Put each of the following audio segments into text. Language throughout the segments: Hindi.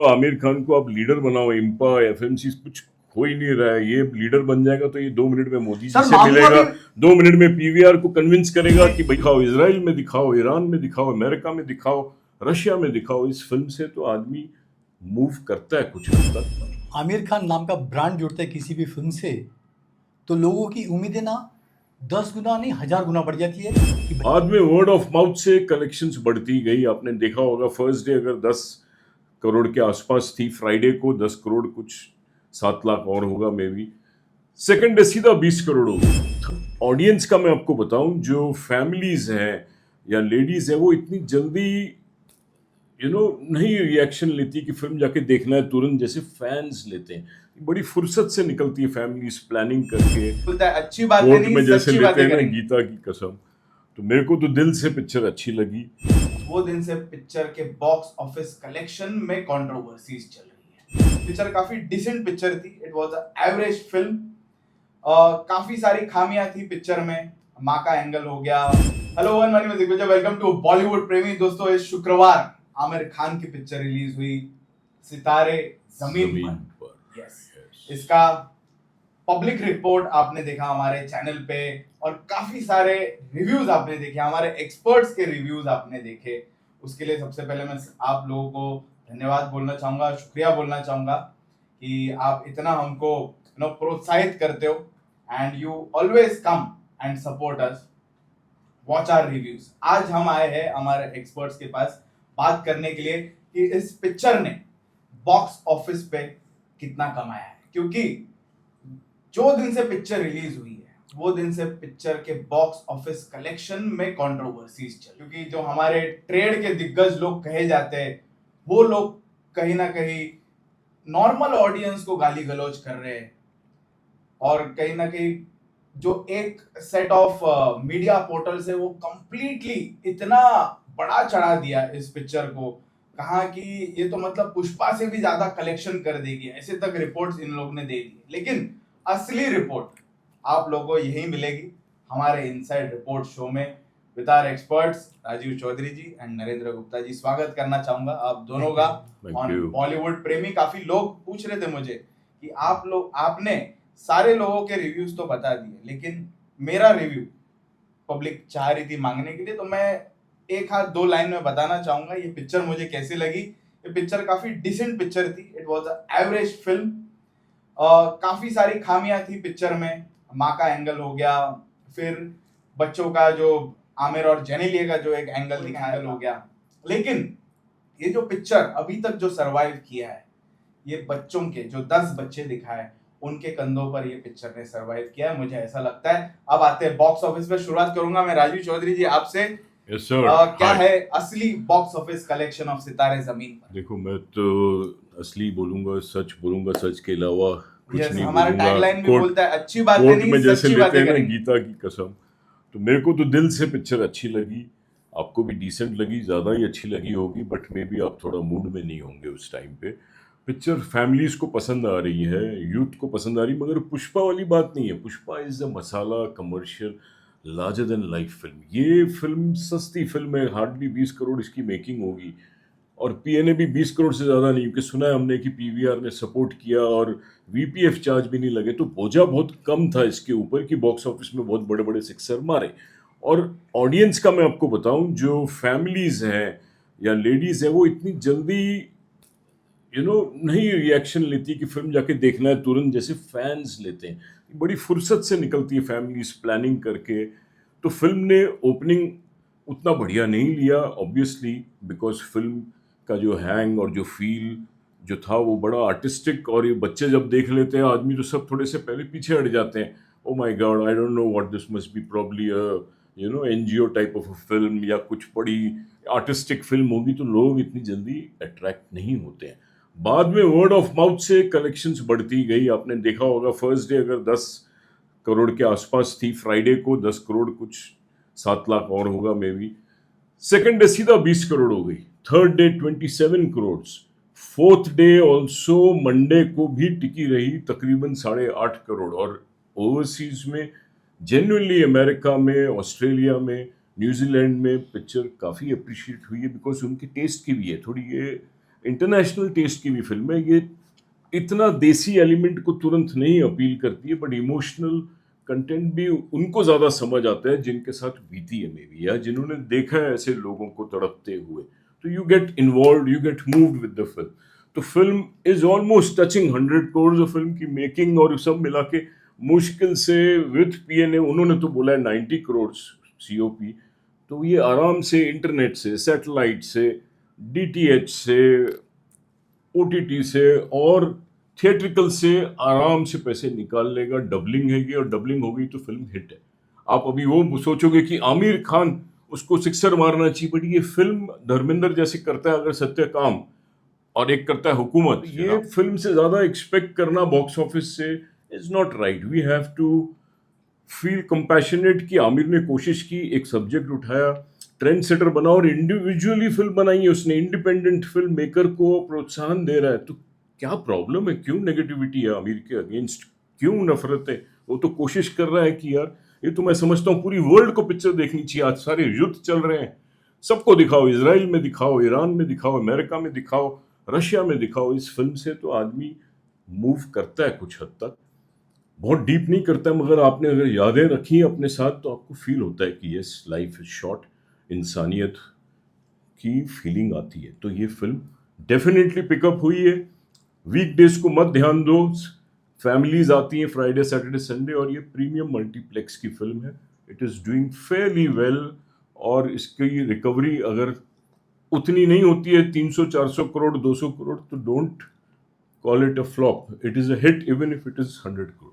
तो आमिर खान को आप लीडर बनाओ, इम्पा एफएमसी कुछ हो ही नहीं रहा है। ये लीडर बन जाएगा तो ये 2 मिनट में मोदी जी सर से मांगूंगा मिलेगा, भी 2 मिनट में पीवीआर को कन्विंस करेगा कि भाई दिखाओ, इसराइल में दिखाओ, ईरान में दिखाओ, अमेरिका में दिखाओ, रशिया में दिखाओ। इस फिल्म से तो आदमी मूव करता है कुछ हद तक। आमिर खान नाम का ब्रांड जुड़ता है किसी भी फिल्म से तो लोगों की उम्मीदें ना 10 गुना नहीं 1000 गुना बढ़ जाती है कि बाद में वर्ड ऑफ माउथ से कलेक्शंस बढ़ती गई। आपने देखा होगा फर्स्ट डे अगर 10 करोड़ के आसपास थी, फ्राइडे को 10 करोड़ कुछ 7 लाख और होगा मे बी, सेकंड डे सीधा 20 करोड़ हो गई। ऑडियंस का मैं आपको बताऊं, जो फैमिलीज हैं या लेडीज है, वो इतनी जल्दी नहीं रिएक्शन लेती कि फिल्म जाके देखना है तुरंत, जैसे फैंस लेते हैं। बड़ी फुर्सत से निकलती है फैमिलीज प्लानिंग करके, बोलता है अच्छी बातें कोर्ट नहीं में जैसे सच्ची लेते बातें हैं ना करेंगे। गीता की कसम। तो मेरे को तो दिल से पिक्चर अच्छी लगी। वो दिन से पिक्चर के बॉक्स ऑफिस कलेक्शन में कंट्रोवर्सीज चल रही है। पिक्चर काफी डिसेंट पिक्चर थी, it was a average film. काफी सारी खामियां थी पिक्चर में, माँ का एंगल हो गया। Hello one money music, welcome to Bollywood प्रेमी दोस्तों। इस शुक्रवार आमिर खान की पिक्चर रिलीज हुई, सितारे जमीन पर। यस, इसका पब्लिक रिपोर्ट आपने देखा हमारे चैनल पे और काफी सारे रिव्यूज आपने देखे, हमारे एक्सपर्ट्स के रिव्यूज आपने देखे। उसके लिए सबसे पहले मैं आप लोगों को धन्यवाद बोलना चाहूंगा, शुक्रिया बोलना चाहूंगा कि आप इतना हमको प्रोत्साहित करते हो and you always come and support us, watch our reviews. आज हम आए हैं हमारे एक्सपर्ट्स के पास बात करने के लिए कि इस पिक्चर ने बॉक्स ऑफिस पे कितना कमाया है, क्योंकि जो दिन से पिक्चर रिलीज हुई है वो दिन से पिक्चर के बॉक्स ऑफिस कलेक्शन में कंट्रोवर्सीज चल, क्योंकि जो हमारे ट्रेड के दिग्गज लोग कहे जाते हैं वो लोग कहीं ना कहीं नॉर्मल ऑडियंस को गाली गलौज कर रहे हैं, और कहीं ना कहीं जो एक सेट ऑफ मीडिया पोर्टल्स है वो कंप्लीटली इतना बड़ा चढ़ा दिया इस पिक्चर को, कहा कि ये तो मतलब पुष्पा से भी ज्यादा कलेक्शन कर देगी, ऐसे तक रिपोर्ट्स इन लोग ने दे दी। लेकिन असली रिपोर्ट आप लोगों को यही मिलेगी हमारे इनसाइड रिपोर्ट शो में with our experts Rajeev Chaudhary ji and Narendra Gupta ji. स्वागत करना चाहूंगा आप दोनों का ऑन बॉलीवुड प्रेमी। काफी लोग पूछ रहे थे मुझे कि आपने सारे लोगों के रिव्यूज तो बता दिए, लेकिन मेरा रिव्यू पब्लिक चाह रही थी मांगने के लिए, तो मैं एक हाथ दो लाइन में बताना चाहूंगा ये पिक्चर मुझे कैसी लगी। ये पिक्चर काफी डिसेंट पिक्चर थी, it was a average film. काफी सारी खामियां थी पिक्चर में, माँ का एंगल हो गया, फिर बच्चों का जो आमिर और जेनेलिया का जो एक एंगल दिखाया हो गया। लेकिन ये जो पिक्चर अभी तक जो सरवाइव किया है, ये बच्चों के जो 10 बच्चे दिखाए उनके कंधों पर ये पिक्चर ने सरवाइव किया है, मुझे ऐसा लगता है। अब आते हैं बॉक्स ऑफिस पे, शुरुआत करूंगा मैं राजीव चौधरी जी आपसे। yes, sir. क्या है असली box office collection of Sitaare Zameen पर? देखो, मैं तो असली बोलूंगा, सच के अलावा कुछ Yes, नहीं हमारा बोलूंगा। टैगलाइन भी कोर्ट बोलता है अच्छी बातें कोर्ट नहीं में जैसे सच्ची लेते बातें हैं ना करेंगे। गीता की कसम। तो मेरे को तो दिल से पिक्चर अच्छी लगी, आपको भी डिसेंट लगी, ज़्यादा ही अच्छी लगी होगी, बट मे बी आप थोड़ा मूड में नहीं होंगे उस टाइम पे। पिक्चर फैमिलीज को पसंद आ रही है, यूथ को पसंद आ रही है, मगर पुष्पा वाली बात नहीं है। Pushpa is a masala commercial larger than life film. ये फिल्म सस्ती फिल्म है, हार्डली 20 करोड़ इसकी मेकिंग होगी, और पीएनए भी 20 करोड़ से ज़्यादा नहीं, क्योंकि सुना है हमने कि पीवीआर ने सपोर्ट किया और वीपीएफ चार्ज भी नहीं लगे, तो बोझा बहुत कम था इसके ऊपर कि बॉक्स ऑफिस में बहुत बड़े बड़े सिक्सर मारे। और ऑडियंस का मैं आपको बताऊं, जो फैमिलीज हैं या लेडीज हैं, वो इतनी जल्दी नहीं रिएक्शन लेती कि फिल्म जाके देखना है तुरंत, जैसे फैंस लेते हैं। बड़ी फुर्सत से निकलती है फैमिलीज प्लानिंग करके। तो फिल्म ने ओपनिंग उतना बढ़िया नहीं लिया, ऑब्वियसली, बिकॉज फिल्म का जो हैंग और जो फील जो था वो बड़ा आर्टिस्टिक, और ये बच्चे जब देख लेते हैं आदमी तो सब थोड़े से पहले पीछे हट जाते हैं। Oh my God, I don't know what this must be, probably NGO type of a film या कुछ बड़ी आर्टिस्टिक फिल्म होगी, तो लोग इतनी जल्दी अट्रैक्ट नहीं होते हैं। बाद में वर्ड ऑफ माउथ से कलेक्शंस बढ़ती गई। आपने देखा होगा फर्स्ट डे अगर 10 करोड़ के आसपास थी, फ्राइडे को 10 करोड़ कुछ 7 लाख और होगा मे बी, सेकेंड डे सीधा 20 करोड़ हो गई, third day 27 crore, fourth day also Monday को भी टिकी रही तकरीबन 8.5 करोड़। और ओवरसीज में जेन्युइनली अमेरिका में, ऑस्ट्रेलिया में, न्यूजीलैंड में पिक्चर काफ़ी अप्रिशिएट हुई है, बिकॉज उनकी टेस्ट की भी है थोड़ी, ये इंटरनेशनल टेस्ट की भी फिल्म है ये। इतना देसी एलिमेंट को तुरंत नहीं अपील करती है, बट इमोशनल कंटेंट भी उनको ज़्यादा समझ आता है जिनके साथ बीती है मे बी, या जिन्होंने देखा है ऐसे लोगों को तड़पते हुए। तो you get involve, you get moved with the film. तो film is almost touching 100 crore. Film की मेकिंग और सब मिला के मुश्किल से विद पीएनए उन्होंने तो बोला है 90 करोड़ सीओपी। तो ये आराम से इंटरनेट से, सैटेलाइट से, डीटीएच से, ओटीटी से और थिएट्रिकल से आराम से पैसे निकाल लेगा। डबलिंग है ये, और डबलिंग हो गई तो फिल्म हिट है। आप अभी वो सोचोगे कि आमिर खान उसको सिक्सर मारना चाहिए, बट ये फिल्म धर्मेंद्र जैसे करता है अगर सत्य काम, और एक करता है हुकूमत, ये फिल्म से ज्यादा एक्सपेक्ट करना बॉक्स ऑफिस से is not right. We have to feel compassionate कि आमिर ने कोशिश की, एक सब्जेक्ट उठाया, ट्रेंड सेटर बना और इंडिविजुअली फिल्म बनाई है उसने, इंडिपेंडेंट फिल्म मेकर को प्रोत्साहन दे रहा है। तो क्या प्रॉब्लम है, क्यों नेगेटिविटी है आमिर के अगेंस्ट, क्यों नफरत है? वो तो कोशिश कर रहा है कि यार ये तो मैं समझता हूँ पूरी वर्ल्ड को पिक्चर देखनी चाहिए। आज सारे युद्ध चल रहे हैं, सबको दिखाओ, इसराइल में दिखाओ, ईरान में दिखाओ, अमेरिका में दिखाओ, रशिया में दिखाओ। इस फिल्म से तो आदमी मूव करता है कुछ हद तक, बहुत डीप नहीं करता है, मगर आपने अगर यादें रखी हैं अपने साथ तो आपको फील होता है कि यस लाइफ इज शॉर्ट, इंसानियत की फीलिंग आती है। तो ये फिल्म डेफिनेटली पिकअप हुई है। वीकडेज को मत ध्यान दो, फैमिलीज आती हैं फ्राइडे सैटरडे संडे, और ये प्रीमियम मल्टीप्लेक्स की फिल्म है। It is doing fairly well, और इसकी रिकवरी अगर उतनी नहीं होती है 300-400 करोड़ 200 करोड़, तो don't call it a flop, it is a hit even if it is 100 crore.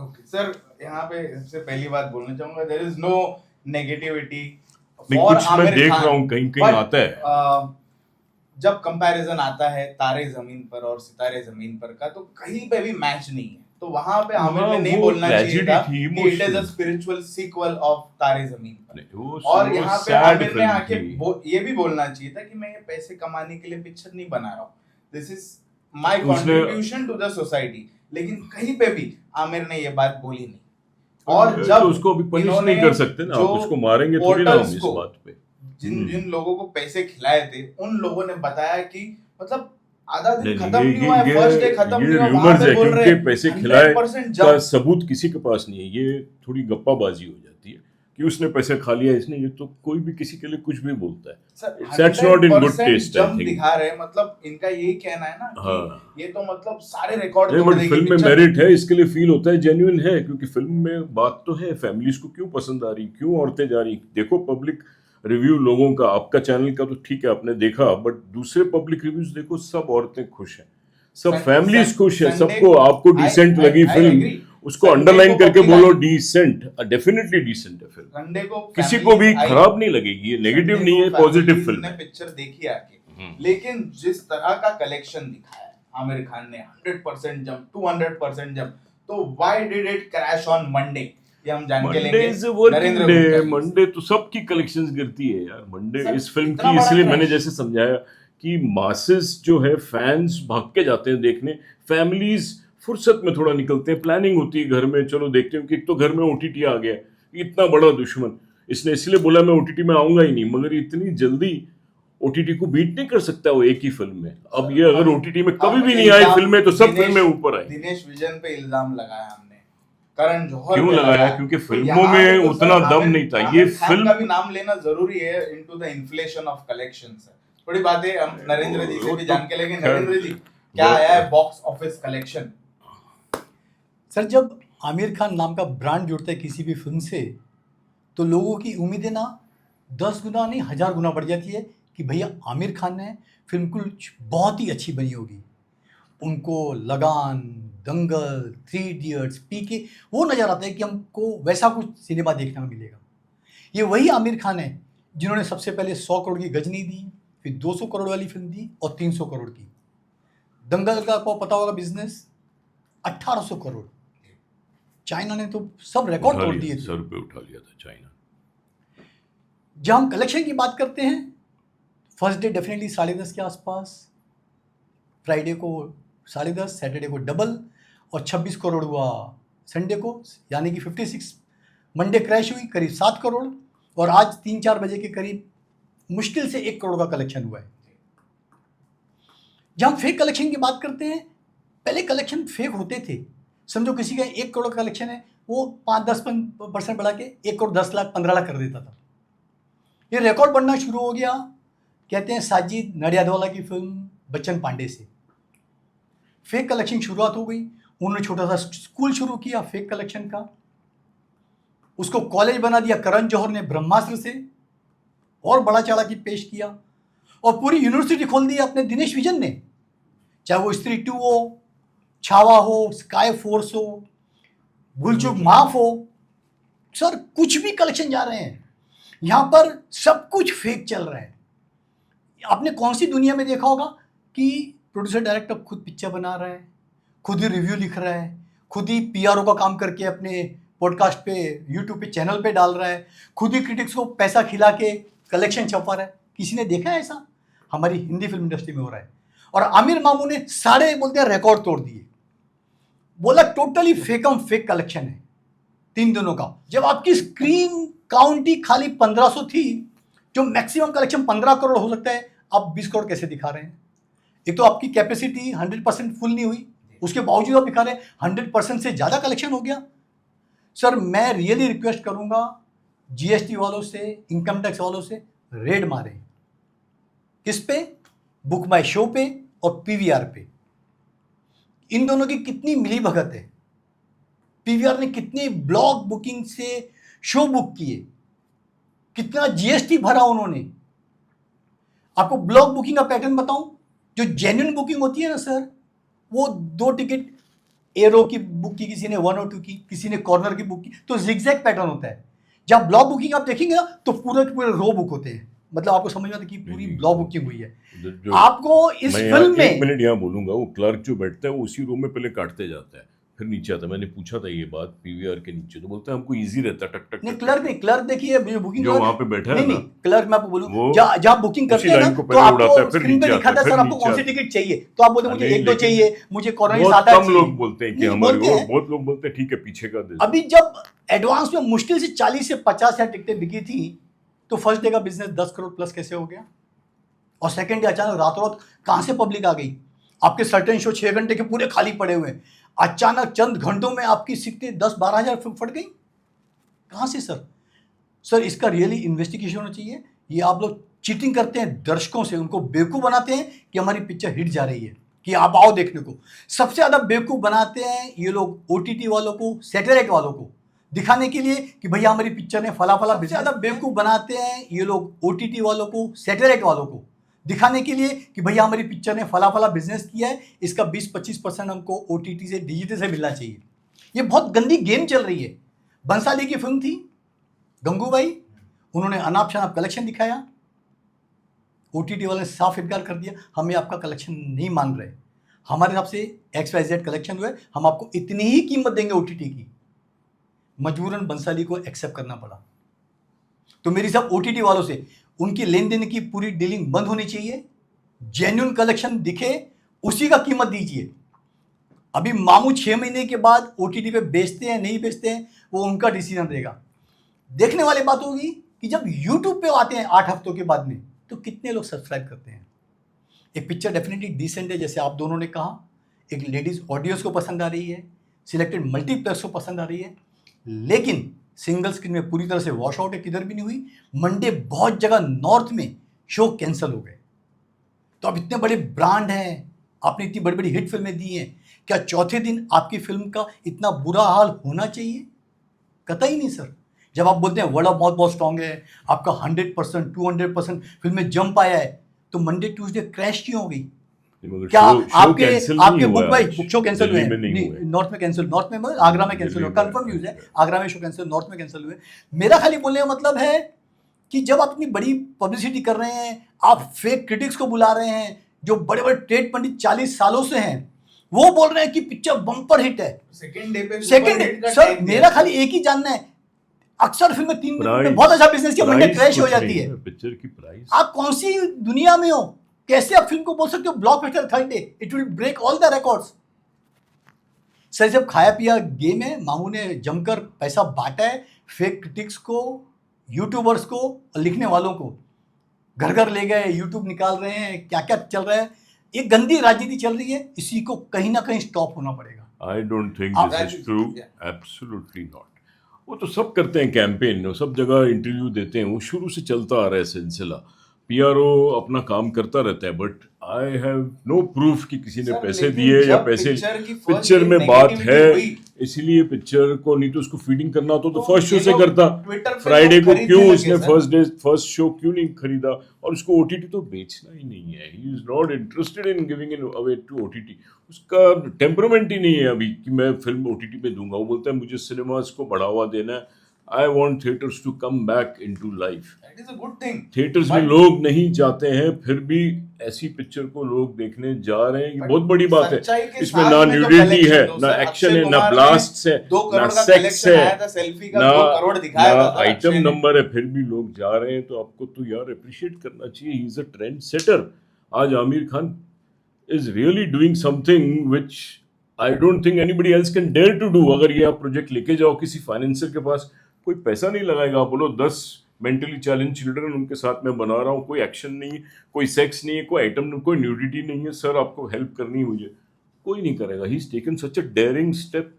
Okay sir, यहाँ पे सबसे पहली बात बोलना चाहूंगा, देयर इज नो नेगेटिविटी नहीं, फॉर कुछ मैं आमिर देख खान, रहा हूँ कहीं कहीं but, आता है। जब कंपैरिजन आता है तारे जमीन पर और सितारे जमीन पर का, तो कहीं पे भी मैच नहीं है। तो वहां पे आमिर हाँ, ने नहीं वो बोलना चाहिए tragedy था थी, कि it is a emotional। Spiritual sequel of Taare Zameen पर। नहीं, वो और यहाँ पे sad आमिर ने film आके थी। ये भी बोलना चाहिए था कि मैं ये पैसे कमाने के लिए पिक्चर नहीं बना रहा हूँ, दिस इज माय उसने- कंट्रीब्यूशन टू द सोसाइटी। लेकिन कहीं पे भी आमिर ने ये बात बोली नहीं। और और जब तो उसको अभी पनिश इन्होंने नहीं कर सकते ना, आप जो उसको मारेंगे थोड़ी ना हम portals इस को, बात पे। जिन जिन लोगों को पैसे खिलाए थे उन लोगों ने बताया कि मतलब आधा दिन नहीं, खत्म नहीं, नहीं हुआ है, फर्स्ट डे खत्म ये नहीं हुआ, वहां रूमर्स पे है, बोल रहे क्योंकि हैं पैसे खिलाए 100% का जंप। सबूत किसी के पास नहीं है। ये थोड़ी गप्पाबाजी हो जाती है कि उसने पैसे खा लिया इसने, ये तो कोई भी किसी के लिए कुछ भी बोलता है। That's not in good taste, I jump think। दिखा रहे हैं, मतलब इनका यही कहना है ना कि हाँ। ये तो मतलब सारे रिकॉर्ड नहीं, तोड़ बट देगी फिल्म में पिक्चर। मेरिट है, इसके लिए फील होता है, जेन्युइन है, क्योंकि फिल्म में बात तो है, फैमिलीज को क्यों पसंद आ रही, क्यों औरतें जा रही। देखो पब्लिक रिव्यू लोगों का, आपका चैनल का तो ठीक है आपने देखा, बट दूसरे पब्लिक रिव्यूज देखो, सब औरतें खुश हैं, सब फैमिलीज खुश है, सबको। आपको डिसेंट लगी फिल्म, उसको अंडरलाइन करके बोलो डिसेंट, डेफिनेटली डिसेंट है फिल्म, संडे को किसी को भी खराब नहीं लगेगी। ये नेगेटिव नहीं है, पॉजिटिव फिल्म ने है। पिक्चर देखी आके, लेकिन जिस तरह का कलेक्शन दिखाया है आमिर खान ने, 100% जंप, 200% जंप, तो why did it crash on Monday? ये हम जान के मंडे लेंगे is working Narendra day. Gupta ji से। मंडे तो सबकी कलेक्शंस गिरती है यार। मंडे सर, इस फिल्म इतना की बड़ा इसलिए मैंने crash। जैसे समझाया कि मासेस जो है, फैंस भाग के जाते हैं देखने, फैमिलीज फुर्सत में थोड़ा निकलते हैं, प्लानिंग होती है घर में, चलो देखते हैं कि एक तो घर में ओटीटी आ गया, इतना बड़ा दुश्मन, इसने इसलिए बोला मैं ओटीटी में आऊंगा ही नहीं, मगर इतनी जल्दी ओटीटी को बीट नहीं कर सकता वो एक ही फिल्म में। अब ये अगर ओटीटी में कभी भी नहीं आई फिल्में, तो सब फिल्में ऊपर आई। दिनेश विजन पे इल्जाम लगाया हमने, करण जौहर क्यों पे लगाया? क्योंकि तो फिल्मों यहाँ में पे तो उतना सर दम आमिर- नहीं था। आमिर ये खान फिल्म का भी नाम लेना जरूरी है into the inflation of collections. थोड़ी बातें हम नरेंद्र जी से भी जान के लेंगे। नरेंद्र जी, क्या आया है बॉक्स ऑफिस कलेक्शन? सर, जब आमिर खान नाम का ब्रांड जुड़ता है किसी भी फिल्म से, तो लोगों की उम्मीदें ना 10 गुना नहीं 1000 गुना बढ़ जाती है कि भैया आमिर खान ने फिल्म कुछ बहुत ही अच्छी बनी होगी। उनको लगान, दंगल, 3 इडियट्स, पीके, वो नज़र आता है कि हमको वैसा कुछ सिनेमा देखने को मिलेगा। ये वही आमिर खान है जिन्होंने सबसे पहले 100 करोड़ की गजनी दी, फिर 200 करोड़ वाली फिल्म दी और 300 करोड़ की। दंगल का आपको पता होगा बिजनेस 1800 करोड़। चाइना ने तो सब रिकॉर्ड तोड़ दिए थे। 100 रुपये उठा लिया था चाइना। जब हम कलेक्शन की बात करते हैं, फर्स्ट डे डेफिनेटली 10:30 के आसपास, फ्राइडे को 10:30, सैटरडे को डबल, और 26 करोड़ हुआ संडे को, यानी कि 56। मंडे क्रैश हुई करीब 7 करोड़, और आज 3-4 बजे के करीब मुश्किल से 1 करोड़ का कलेक्शन हुआ है। जब हम फेक कलेक्शन की बात करते हैं, पहले कलेक्शन फेक होते थे। समझो किसी का 1 करोड़ कलेक्शन है, वो 5-10% बढ़ा के 1 करोड़ 10 लाख 15 लाख कर देता था। ये रिकॉर्ड बनना शुरू हो गया, कहते हैं साजिद नडियादवाला की फिल्म बच्चन पांडे से फेक कलेक्शन शुरुआत हो गई। उन्होंने छोटा सा स्कूल शुरू किया फेक कलेक्शन का, उसको कॉलेज बना दिया करण जौहर ने ब्रह्मास्त्र से, और बड़ा चढ़ा के पेश किया, और पूरी यूनिवर्सिटी खोल दी अपने दिनेश विजन ने। चाहे वो स्त्री 2 हो, छावा हो, स्काई फोर्स हो, भूलचूक माफ हो, सर कुछ भी कलेक्शन जा रहे हैं। यहाँ पर सब कुछ फेक चल रहा है। आपने कौन सी दुनिया में देखा होगा कि प्रोड्यूसर डायरेक्टर खुद पिक्चर बना रहा है, खुद ही रिव्यू लिख रहा है, खुद ही पीआरओ का काम करके अपने पॉडकास्ट पे, यूट्यूब पे, चैनल पे डाल रहा है, खुद ही क्रिटिक्स को पैसा खिला के कलेक्शन छपा रहा है। किसी ने देखा है ऐसा? हमारी हिंदी फिल्म इंडस्ट्री में हो रहा है। और आमिर मामू ने सारे बोलते हैं रिकॉर्ड तोड़ दिए, बोला टोटली फेकम फेक कलेक्शन है 3 दिनों का। जब आपकी स्क्रीन काउंट ही खाली 1500 थी, जो मैक्सिमम कलेक्शन 15 करोड़ हो सकता है, आप 20 करोड़ कैसे दिखा रहे हैं? एक तो आपकी कैपेसिटी 100% फुल नहीं हुई, उसके बावजूद आप दिखा रहे हैं 100% से ज़्यादा कलेक्शन हो गया। सर मैं रियली रिक्वेस्ट करूंगा जीएसटी वालों से, इनकम टैक्स वालों से, रेड मारें। किस पे? बुक माई शो पे और पीवीआर पे। इन दोनों की कितनी मिली भगत है। पीवीआर ने कितनी ब्लॉग बुकिंग से शो बुक किए, कितना जीएसटी भरा उन्होंने। आपको ब्लॉग बुकिंग का पैटर्न बताऊं, जो जेन्युइन बुकिंग होती है ना सर, वो 2 टिकट एरो की बुक की, किसी ने 1 और 2 की, किसी ने कॉर्नर की बुक की, तो जिगजैग पैटर्न होता है। जब ब्लॉग बुकिंग आप देखेंगे ना, तो पूरे रो बुक होते हैं। मतलब आपको समझ में आता है कि पूरी ब्लॉग बुकिंग हुई है। आपको इस फिल्म में 1 मिनट यहाँ बोलूंगा, वो क्लर्क जो बैठता है वो उसी रूम में पहले काटते जाता है, फिर नीचे आता है। मैंने पूछा था ये बात पीवीआर के नीचे, तो बोलते हैं हमको इजी रहता है, टक टक नहीं, टक क्लर्क टक। नहीं, क्लर्क देखिए बुकिंग जो वहाँ पे बैठा है नहीं ना, नहीं, क्लर्क मैं आपको बोलूं, वो जहाँ बुकिंग उसी करते हैं लाइन ना, को तो पहले उड़ाता है, आपको फिर स्क्रीन पे नीचे दिखाता आता है है, सर फिर आपको नीचे कौन सी आता है। टिकट चाहिए, तो आप बोलते हैं मुझे नहीं, 1-2 लेकिन चाहिए, मुझे कॉर्नर बहुत 7-8 कम चाहिए। लोग बोलते हैं कि नहीं, हमारी बोलते वो, हैं। बहुत लोग बोलते हैं ठीक है पीछे का दे दो। अभी जब एडवांस में मुश्किल से 40 से 50 हजार टिकटें बिकी थी, तो फर्स्ट डे का बिजनेस 10 करोड़ प्लस कैसे हो गया? और सेकंड डे अचानक रातों रात कहां से पब्लिक आ गई? आपके सर्टेन शो 6 घंटे के पूरे खाली पड़े हुए हैं, अचानक चंद घंटों में आपकी सीटें 10-12 हजार फट गई। कहां से सर? सर इसका रियली इन्वेस्टिगेशन होना चाहिए। ये आप लोग चीटिंग करते हैं दर्शकों से, उनको बेवकूफ़ बनाते हैं कि हमारी पिक्चर हिट जा रही है, कि आप आओ देखने को। सबसे ज़्यादा बेवकूफ़ बनाते हैं ये लोग ओटीटी वालों को, सैटेलाइट वालों को, दिखाने के लिए कि भैया हमारी पिक्चर ने फला फला। सबसे ज़्यादा बेवकूफ़ बनाते हैं ये लोग ओटीटी वालों को, सैटेलाइट वालों को, दिखाने के लिए कि भैया हमारी पिक्चर ने फला फला बिजनेस किया है, इसका 20-25% हमको ओटीटी से, डिजिटल से मिलना चाहिए। ये बहुत गंदी गेम चल रही है। बंसाली की फिल्म थी गंगूबाई, उन्होंने अनाप शनाप कलेक्शन दिखाया, ओटीटी वाले ने साफ इनकार कर दिया, हम ये आपका कलेक्शन नहीं मान रहे, हमारे हिसाब से XYZ कलेक्शन हुए, हम आपको इतनी ही कीमत देंगे ओटीटी की। मजबूरन बंसाली को एक्सेप्ट करना पड़ा। तो मेरी सब ओटीटी वालों से, उनकी लेन देन की पूरी डीलिंग बंद होनी चाहिए। जेन्युइन कलेक्शन दिखे उसी का कीमत दीजिए। अभी मामू 6 महीने के बाद ओटीटी पे बेचते हैं नहीं बेचते हैं, वो उनका डिसीजन रहेगा। देखने वाली बात होगी कि जब यूट्यूब पे आते हैं 8 हफ्तों के बाद में, तो कितने लोग सब्सक्राइब करते हैं। एक पिक्चर डेफिनेटली डिसेंट है, जैसे आप दोनों ने कहा, एक लेडीज ऑडियंस को पसंद आ रही है, सिलेक्टेड मल्टीप्लेक्स को पसंद आ रही है, लेकिन सिंगल स्क्रीन में पूरी तरह से वॉश आउट है, किधर भी नहीं हुई। मंडे बहुत जगह नॉर्थ में शो कैंसिल हो गए। तो अब इतने बड़े ब्रांड हैं, आपने इतनी बड़ी बड़ी हिट फिल्में दी हैं, क्या चौथे दिन आपकी फिल्म का इतना बुरा हाल होना चाहिए? कतई नहीं सर। जब आप बोलते हैं वर्ड ऑफ माउथ बहुत स्ट्रांग है, आपका 100%, 200% फिल्म में जंप आया है, तो मंडे ट्यूसडे क्रैश क्यों हो गई? क्या आपके book by book show cancel हुए हैं? नॉर्थ में कैंसिल, नॉर्थ में आगरा में कैंसिल हुआ, कंफर्म न्यूज है, आगरा में शो कैंसिल, नॉर्थ में कैंसिल हुए। मेरा खाली बोलने का मतलब है कि जब आप इतनी बड़ी पब्लिसिटी कर रहे हैं, आप फेक क्रिटिक्स को बुला रहे हैं, जो बड़े बड़े ट्रेड पंडित 40 सालों से हैं, वो बोल रहे हैं कि पिक्चर बम्पर हिट है। सेकंड डे पे सर मेरा खाली एक ही जानना है, अक्सर फिल्में 3 दिन में बहुत अच्छा बिजनेस किया, मंडे क्रैश हो जाती है। पिक्चर की प्राइस, आप कौन सी दुनिया में हो? कैसे आप फिल्म को बोल सकते हो blockbuster third day, it will break all the records? Sir जब खाया पिया गेम है, मामू ने जमकर पैसा बांटा है, फेक क्रिटिक्स को, यूट्यूबर्स को और लिखने वालों को घर घर ले गए, यूट्यूब निकाल रहे हैं, क्या क्या चल रहा है। एक गंदी राजनीति चल रही है, इसी को कहीं ना कहीं स्टॉप होना पड़ेगा। आई डोंट थिंक आप- this is true, Yeah. Absolutely not. वो तो सब करते हैं कैंपेन, वो सब जगह इंटरव्यू देते हैं, वो शुरू से चलता आ रहा है सिलसिला। पीआरओ अपना काम करता रहता है, but I have no proof कि किसी ने सर, पैसे लेकिन दिए या जब पैसे पिक्चर की first पिक्चर day में बात negativity है, हुई, इसीलिए पिक्चर को नहीं तो उसको फीडिंग करना होता तो तो फर्स्ट शो ये से लोग करता। Twitter पे फ्राइडे लोग को खरीदने क्यों लगे, उसने सर। फर्स्ट शो क्यों नहीं खरीदा? और उसको ओटीटी तो बेचना ही नहीं है, he is not interested in giving in away to OTT. उसका टेम्परामेंट ही नहीं है अभी कि मैं फिल्म ओटीटी पे दूंगा। वो बोलता है मुझे सिनेमास को बढ़ावा देना है, I want theatres to come back into life. That is a good thing. Theatres में But- लोग नहीं जाते हैं, फिर भी ऐसी पिक्चर को लोग देखने जा रहे हैं, ये But बहुत बड़ी बात है। सच्चाई के इसमें साथ ना में जो न्यूडिटी collection है, दो, ना सर, एक्शन अक्षय है, ना कुमार ने ब्लास्ट है, 2 करोड़ ना का सेक्स collection है, आया था, सेल्फी का ना 2 करोड़ दिखाया ना था सर, अक्षय आइटम ने। नंबर है, फिर भी लोग जा रहे हैं। तो आपको तो यार अप्रिशिएट करना चाहिए, he is a trend setter. आज Aamir Khan is really doing something which I don't think anybody else can dare to do. अगर ये आप प्रोजेक्ट लेके जाओ किसी फाइनेंसर के पास, कोई पैसा नहीं लगाएगा। आप बोलो 10 मेंटली चैलेंज चिल्ड्रन उनके साथ मैं बना रहा हूँ, कोई एक्शन नहीं है, कोई सेक्स नहीं है, कोई आइटम, कोई न्यूडिटी नहीं है, सर आपको हेल्प करनी है मुझे, कोई नहीं करेगा। He is taken such a dairying step.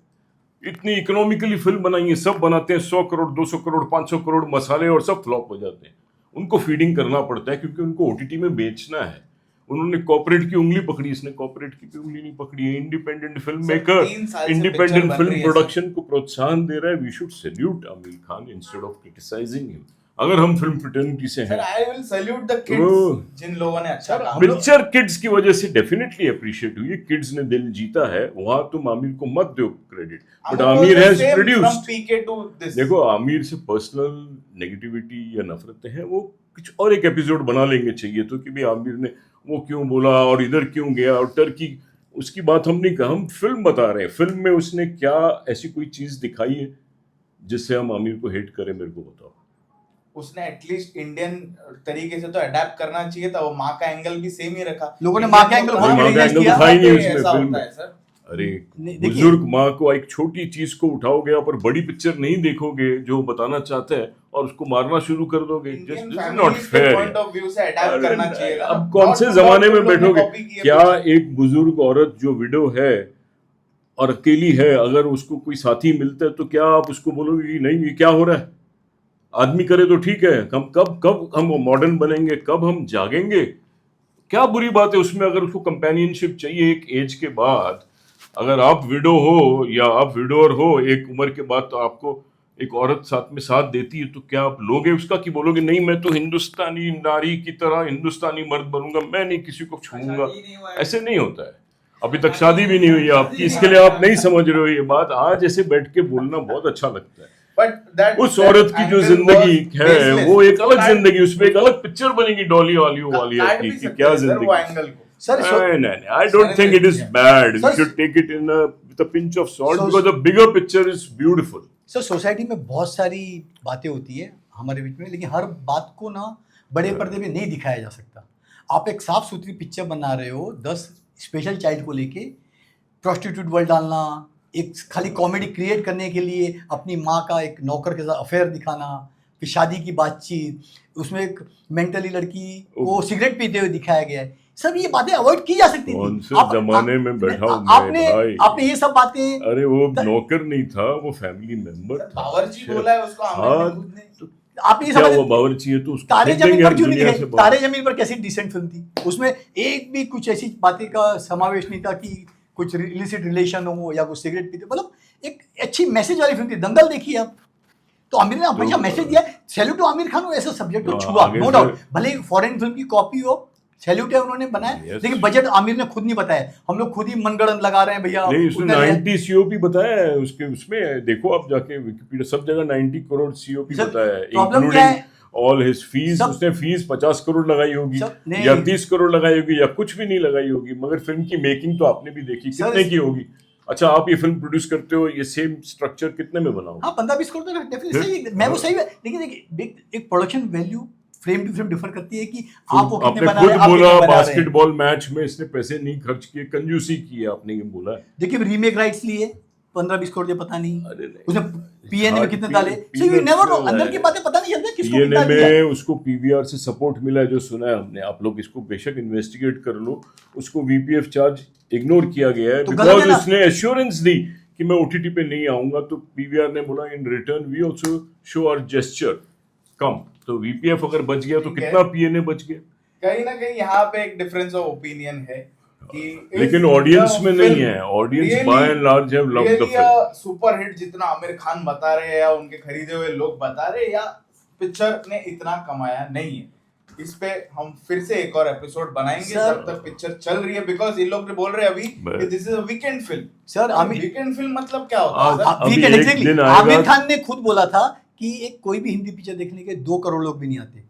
इतनी इकोनॉमिकली फिल्म बनाई है, सब बनाते हैं 100 करोड़ 200 करोड़ 500 करोड़ मसाले, और सब फ्लॉप हो जाते हैं। उनको फीडिंग करना पड़ता है क्योंकि उनको ओटीटी में बेचना है। उन्होंने कॉर्पोरेट की उंगली पकड़ी, इसने कॉर्पोरेट की उंगली नहीं पकड़ी है। इंडिपेंडेंट फिल्म सर, मेकर 3 साल से इंडिपेंडेंट पिक्चर बन फिल्म रही है, सर। प्रोडक्शन को प्रोत्साहन दे रहा है। We should salute Aamir Khan instead of criticising him. अगर हम फिल्म फ्रेटर्निटी से सर, हैं, I will salute the oh. Kids जिन लोगों ने अच्छा सर, काम हम लोग- पिक्चर किड्स की वजह से डेफिनेटली अप्रिशिएट हुई है। किड्स ने दिल जीता है, वहां तुम आमिर को मत दो credit, but Aamir has produced. PK to this. देखो, आमिर से पर्सनल नेगेटिविटी या नफरतें हैं, वो कुछ और एक एपिसोड बना लेंगे चाहिए तो, कि भाई आमिर ने वो क्यों बोला और इधर क्यों गया और टर्की, उसकी बात हम नहीं कहा। हम फिल्म बता रहे हैं, फिल्म में उसने क्या ऐसी कोई चीज दिखाई है जिससे हम आमिर को हेट करें? मेरे को बताओ। उसने एटलीस्ट इंडियन तरीके से तो अडेप्ट करना चाहिए था। वो माँ का एंगल भी सेम ही रखा। लोगों ने Indian माँ का एंगल लोग बहुत माँ का criticize एंगल किया। दिखाई नहीं उसमें ऐसा फिल्म होता में। है, सर। अरे नहीं, देखिए- बुजुर्ग माँ को एक छोटी चीज को उठाओगे पर बड़ी पिक्चर नहीं देखोगे जो बताना चाहता है और उसको मारना शुरू कर दोगे, इंडियन जस्ट नॉट फैमिलीज के फेयर। पॉइंट ऑफ व्यू से अडेप्ट करना चाहिए था। अब कौन से जमाने में बैठोगे? क्या एक बुजुर्ग औरत जो विडो है और अकेली है, अगर उसको कोई साथी मिलता है तो क्या आप उसको बोलोगे कि नहीं ये क्या हो रहा है? आदमी करे तो ठीक है, हम कब हम मॉडर्न बनेंगे, कब हम जागेंगे? क्या बुरी बात है उसमें? अगर उसको कंपेनियनशिप चाहिए एक एज के बाद, अगर आप विडो हो या आप विडोर हो एक उम्र के बाद, तो आपको एक औरत साथ में साथ देती है, तो क्या आप लोगे उसका कि बोलोगे नहीं मैं तो हिंदुस्तानी नारी की तरह हिंदुस्तानी मर्द बनूंगा, मैं नहीं किसी को छूऊंगा? ऐसे नहीं होता है। अभी तक शादी भी नहीं हुई है आपकी, इसके लिए आप नहीं समझ रहे हो ये बात। आज ऐसे बैठ के बोलना बहुत अच्छा लगता है। उस औरत की जो जिंदगी है वो एक अलग जिंदगी, उसमें एक अलग पिक्चर बनेगी डॉली वालिया की कि क्या जिंदगी। सर नहीं, I don't think it is bad. We Sir, should take it with a pinch of salt So- because the bigger picture is beautiful. Sir society में बहुत सारी बातें होती है हमारे बीच में, लेकिन हर बात को ना बड़े पर्दे पे नहीं दिखाया जा सकता। आप एक साफ सुथरी पिक्चर बना रहे हो 10 स्पेशल चाइल्ड को लेके, प्रोस्टिट्यूट वर्ल्ड डालना, एक खाली कॉमेडी क्रिएट करने के लिए अपनी माँ का एक नौकर के साथ अफेयर दिखाना, फिर शादी की बातचीत, उसमें एक मेंटली लड़की को सिगरेट पीते हुए दिखाया गया है। सब ये बातें अवॉइड की जा सकती कौन थी। से जमाने में बैठा हूँ मैं भाई? आपने ये सब बातें, अरे वो नौकर नहीं था, वो फैमिली मेंबर था। बावर्ची बोला है उसको आमिर हाँ, ने खुद ने। तो आपने ये क्या समझ, वो बावर्ची है तो उसको तारे फेंक देंगे जमीन पर हम क्यों नहीं दुनिया दिखाई? से बाहर। तारे जमीन पर कैसी डिसेंट फिल्म थी, उसमें एक भी कुछ ऐसी बातें का समावेश नहीं था कि कुछ इलिसिट रिलेशन हो या कुछ सिगरेट पीते, मतलब एक अच्छी मैसेज वाली फिल्म थी। दंगल देखिए आप, तो आमिर ने हमेशा मैसेज दिया। सैल्यूट टू आमिर खान, वो ऐसे सब्जेक्ट को छुआ, आगे नो से- डाउट, भले ही फॉरेन फिल्म की कॉपी हो, सैल्यूट है उन्होंने बनाया, Yes. लेकिन बजट आमिर ने खुद नहीं बताया। हम लोग खुद ही मनगढ़ंत लगा रहे हैं भैया। नहीं, उसने उतने रहे। 90 सीओपी बताया है उसके, उसमें देखो आप जाके विकिपीडिया, सब जगह 90 करोड़ सीओपी सर, बताया है, प्रॉब्लम क्या है? Including all his fees. सब- उसने फीस 50 करोड़ लगाई होगी सब- नहीं। या 30 करोड़ लगाई होगी या कुछ भी नहीं लगाई होगी, मगर फिल्म की मेकिंग तो आपने भी देखी सर, कितने की होगी। अच्छा, आप ये फिल्म प्रोड्यूस करते हो, ये सेम स्ट्रक्चर कितने में बनाओ? हाँ 15-20 करोड़ तो डेफिनेटली सही है, मैं वो सही है, लेकिन देखिए एक production value frame to frame differ करती है कि आप वो कितने आपने बना खुद रहे हैं, आप बोला कितने बना रहे हैं। बास्केटबॉल मैच में इसने पैसे नहीं खर्च किए, कंजूसी की है आपने, ये बोला है। देखिए रीमेक राइट्स लिए, 15-20 करोड़ दिए पता नहीं, अरे नहीं, उसने पीएनए में कितने डाले, so you peanuts never know, में अंदर है। की बातें पता नहीं चलती किसको पीएनए कितना दिया। में उसको पीवीआर से सपोर्ट मिला है जो सुना है हमने, आप लोग इसको बेशक इन्वेस्टिगेट कर लो, उसको वीपीएफ चार्ज इग्नोर किया गया है तो गलत है बिकॉज ना? उसने एश्योरेंस दी कि मैं ओटीटी पे नहीं आऊंगा, तो पीवीआर ने बोला in return we also show our gesture कम, तो वीपीएफ अगर बच गया तो ठीक है। कितना पीएनए बच गया। कहीं ना कहीं यहाँ पे एक डिफरेंस ऑफ ओपिनियन है कि लेकिन ऑडियंस में नहीं है, audience by and large have loved the film. Super hit जितना आमिर खान बता रहे हैं या उनके खरीदे हुए लोग बता रहे हैं, या पिक्चर ने इतना कमाया नहीं है। इस पे हम फिर से एक और एपिसोड बनाएंगे सर, जब तक पिक्चर चल रही है, बिकॉज ये लोग बोल रहे हैं अभी कि this is a weekend film. Sir Aamir weekend film मतलब क्या होता है आज- सर? अभी वीकेंड एक एग्जैक्टली, दिन आएगा- आमिर खान ने खुद बोला था कि एक कोई भी हिंदी पिक्चर देखने के 2 करोड़ लोग भी नहीं आते।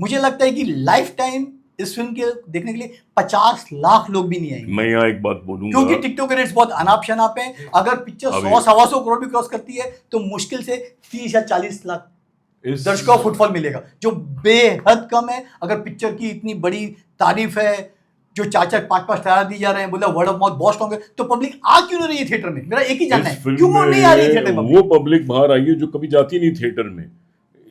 मुझे लगता है कि लाइफ टाइम इस फिल्म के देखने के लिए 50 लाख लोग भी नहीं आएंगे, मैं यहाँ एक बात बोलूंगा, क्योंकि टिकटॉक के रेट्स बहुत अनाप शनाप हैं। अगर पिक्चर अभी- 100-125 करोड़ भी क्रॉस करती है तो मुश्किल से 30 या 40 लाख इस दर्शकों का फुटफॉल मिलेगा, जो बेहद कम है। अगर पिक्चर की इतनी बड़ी तारीफ है, जो 4-4, 5-5 स्टार दी जा रहे हैं, बोला वर्ड ऑफ माउथ बहुत स्ट्रॉन्ग है, तो पब्लिक आ क्यों नहीं रही है थिएटर में? मेरा एक ही जानना इस है, फिल्म क्यों नहीं आ रही है थिएटर में में? वो पब्लिक बाहर आई है जो कभी जाती नहीं थिएटर में,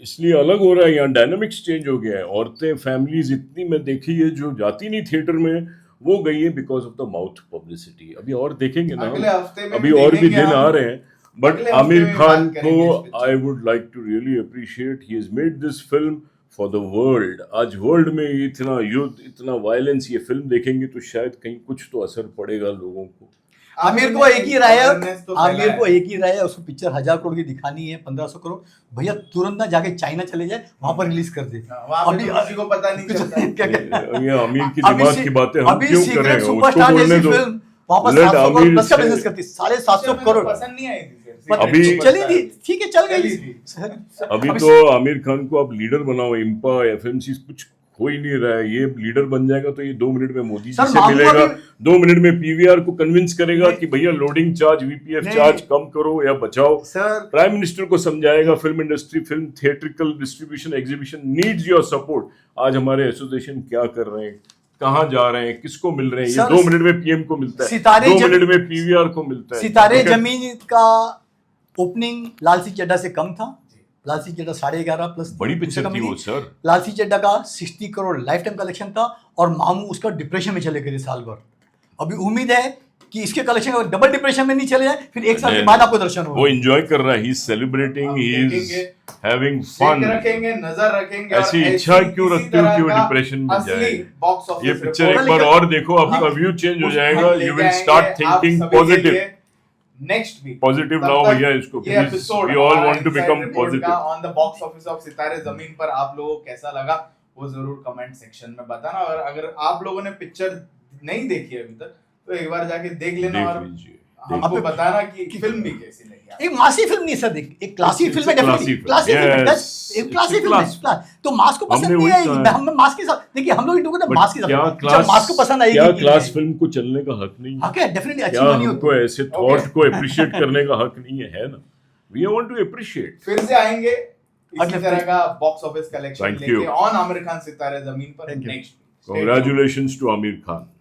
इसलिए अलग हो रहा है, यहाँ डायनामिक्स चेंज हो गया है। औरतें, फैमिलीज इतनी मैं देखी है जो जाती नहीं थिएटर में, वो गई है because of the mouth publicity. अभी और देखेंगे ना, अगले हफ्ते में अभी और भी देखेंगे दिन हम। आ रहे हैं, बट अगले हफ्ते आमिर में खान बात करेंगे इस को picture I would like to really appreciate, he has made this film for the world. आज वर्ल्ड में इतना युद्ध, इतना वायलेंस, ये फिल्म देखेंगे तो शायद कहीं कुछ तो असर पड़ेगा लोगों को। आमिर को एक ही राय है, awareness तो आमिर फैलाया को है। एक ही राय है, उसको पिक्चर 1000 करोड़ की दिखानी है, 1500 करोड़, भैया तुरंत ना जाके चाइना चले जाए, वहां पर रिलीज कर दे। वहाँ पे तो किसी को पता नहीं चलता। क्या क्या ये आमिर की अभी दिमाग से- की बातें हम अभी क्यों सीक्रेट करें, उसको सुपरस्टार बोलने जैसी दो। फिल्म वहां पर Let 700 करोड़ आमिर प्लस का से- बिजनेस करती, 750 करोड़। पसंद नहीं आई थी पर फिर। अभी- चली थी, ठीक है, चल चली गई। थी। अभी तो आमिर खान को आप लीडर बनाओ, इम्पा, एफएमसी, कुछ हो ही नहीं रहा है। ये लीडर बन जाएगा तो ये 2 मिनट में मोदी जी सर, से मामू मिलेगा, अभी- 2 मिनट में पीवीआर को कन्विंस करेगा नहीं। कि भैया लोडिंग चार्ज, वीपीएफ नहीं। चार्ज कम करो या बचाओ। सर प्राइम मिनिस्टर को समझाएगा, film industry, film theatrical distribution, exhibition needs your support. आज हमारे एसोसिएशन क्या कर रहे हैं, कहाँ जा रहे हैं, किसको मिल रहे हैं? ये सर, 2 मिनट में पीएम को मिलता है, सितारे 2 जब- मिनट में पीवीआर को मिलता है। सितारे ठीक है? जमीन का ओपनिंग लाल सिंह चड्ढा से कम था। लाल सिंह चड्ढा 11.5 प्लस बड़ी पिक्चर थी वो सर। लाल सिंह चड्ढा का 60 करोड़ लाइफ टाइम कलेक्शन था, और मामू उसका डिप्रेशन में चले गए थे साल भर। अभी उम्मीद है कि इसके कलेक्शन अगर डबल डिप्रेशन में नहीं चले जाए, फिर 1 साल के नहीं, बाद आपको दर्शन वो होगा। एंजॉय कर रहा है, ही इज सेलिब्रेटिंग, हम ही इज देखेंगे, हैविंग चेक फन। रखेंगे, नजर रखेंगे। और ऐसी इच्छा क्यों इसी रखते हो तरह कि वो का डिप्रेशन में असली जाए? बॉक्स ऑफिस ये पिक्चर रिपोर्ट एक बार लेकिन- और देखो, आपका हाँ, व्यू चेंज हो उस जाएगा, हम यू लेके विल आएंगे स्टार्ट आप थिंकिंग सभी के पॉजिटिव। लिए नेक्स्ट वीक। पॉजिटिव लाओ भैया इसको, ये please, episode we all want to become positive. On the box office of Sitaare Zameen पर आप लोगों को कैसा लगा वो जरूर कमेंट सेक्शन में बताना। और अगर आप लोगों ने पिक्चर नहीं देखी है अभी तक तो एक बार जाके देख लेना और देख लीजिए, हमको देख- बताना कि फिल्म भी कैसी लगी आपको। एक मासी फिल्म नहीं सर, एक क्लासी It's फिल्म है, a classy definitely film. Classy film है, Yes, एक it's क्लासी a फिल्म है। class. तो मास को पसंद हमने नहीं वही आएगी, कहा है। हम मास के साथ देखिए, हम लोग इंटरव्यू करते हैं मास के बट क्या साथ, क्लास, मास को पसंद आएगी क्या कि नहीं क्लास आएगी। फिल्म को चलने का हक नहीं है? हाँ क्या, डेफिनेटली अच्छी क्या बनी हो हमको ऐसे थॉट को अप्रिशिएट करने का हक नहीं है ना? We want to appreciate. फिर से आएंगे इसी अगले तरह हफ्ते। का बॉक्स ऑफिस कलेक्शन Thank लेके you. On Aamir Khan Sitaare Zameen Par Thank you. Next. Congratulations to Amir Khan.